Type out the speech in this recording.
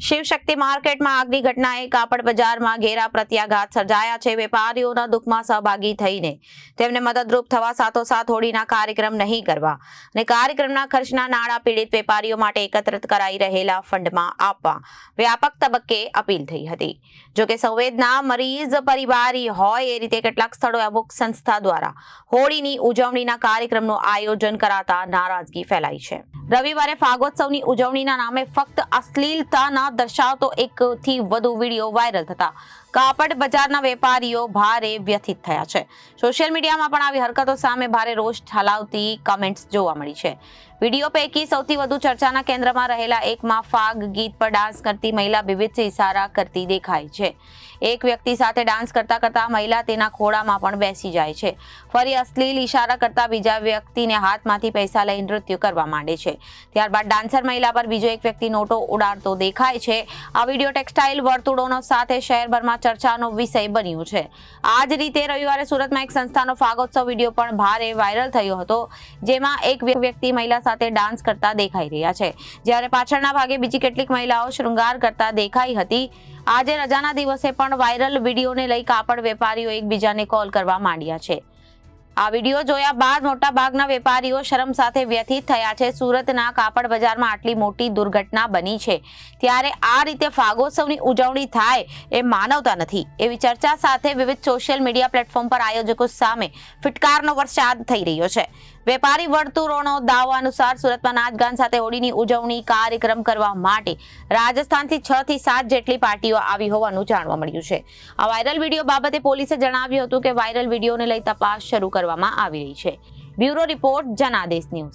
શિવશક્તિ માર્કેટમાં આગની ઘટનાએ કાપડ બજારમાં ઘેરા પ્રત્યાઘાત સર્જાયા છે। વેપારીઓના દુઃખમાં સહભાગી થઈને તેમને મદદરૂપ થવા સાથોસાથ હોળીના કાર્યક્રમ નહીં કરવા અને કાર્યક્રમના ખર્ચના નાણાં પીડિત વેપારીઓ માટે એકત્રિત કરાઈ રહેલા ફંડમાં આપવા વ્યાપક તબક્કે અપીલ થઈ હતી। જોકે સંવેદના મરીઝ પરિવારી હોય એ રીતે કેટલાક સ્થળોએ અમુક સંસ્થા દ્વારા હોળીની ઉજવણીના કાર્યક્રમનું આયોજન કરાતા નારાજગી ફેલાઈ છે। રવિવારે ફાગોત્સવની ઉજવણીના નામે ફક્ત અશ્લીલતાના દર્શાવતો એકથી વધુ વિડીયો વાયરલ થતા કાપડ બજારના વેપારીઓ ભારે વ્યથિત થયા છે। સોશિયલ મીડિયામાં પણ આવી હરકતો સામે ભારે રોષ ઠાલવતી કમેન્ટ્સ જોવા મળી છે। વિડીયો પૈકી સૌથી વધુ ચર્ચાના કેન્દ્રમાં રહેલા એકમાં ફાગ ગીત પર ડાન્સ કરતી મહિલા વિવિધ ઇશારા કરતી દેખાય છે। એક વ્યક્તિ સાથે ડાન્સ કરતા કરતા મહિલા તેના ખોળામાં પણ બેસી જાય છે। ફરી અશ્લીલ ઇશારા કરતા બીજા વ્યક્તિને હાથમાંથી પૈસા લઈ નૃત્ય કરવા માંડે છે। ત્યારબાદ ડાન્સર મહિલા પર બીજો એક વ્યક્તિ નોટો ઉડાડતો દેખાય છે। આ વિડીયો ટેક્સટાઇલ વર્તુળોનો સાથે શહેરભરમાં ચર્ચાનો વિષય બન્યો છે। આ જ રીતે રવિવારે સુરતમાં એક સંસ્થાનો ફાગોત્સવ વિડીયો પણ ભારે વાયરલ થયો હતો, જેમાં એક વ્યક્તિ મહિલા સાથે ડાન્સ કરતા દેખાઈ રહ્યા છે, જ્યારે પાછળના ભાગે બીજી કેટલીક મહિલાઓ શૃંગાર કરતા દેખાઈ હતી। આજે રજાના દિવસે પણ વાયરલ વિડીયોને લઈ કાપડ વેપારીઓ એકબીજાને કોલ કરવા માંડ્યા છે। આ વિડીયો જોયા બાદ મોટા ભાગના વેપારીઓ શરમ સાથે વ્યથિત થયા છે। સુરતના કાપડ બજારમાં આટલી મોટી દુર્ઘટના બની છે, ત્યારે આ રીતે ફાગોત્સવની ઉજવણી થાય એ માનવતા નથી એવી ચર્ચા સાથે વિવિધ સોશિયલ મીડિયા પ્લેટફોર્મ પર આયોજકો સામે ફિટકારનો વરસાદ થઈ રહ્યો છે। વેપારી વર્તુળોનો દાવો અનુસાર સુરતમાં નાચગાન સાથે હોળીની ઉજવણી કાર્યક્રમ કરવા માટે રાજસ્થાનથી 6 થી 7 જેટલી પાર્ટીઓ આવી હોવાનું જાણવા મળ્યું છે। આ વાયરલ વિડીયો બાબતે પોલીસે જણાવ્યું હતું કે વાયરલ વિડીયોને લઈ તપાસ શરૂ કરવામાં આવી રહી છે। Bureau report, Janadesh news.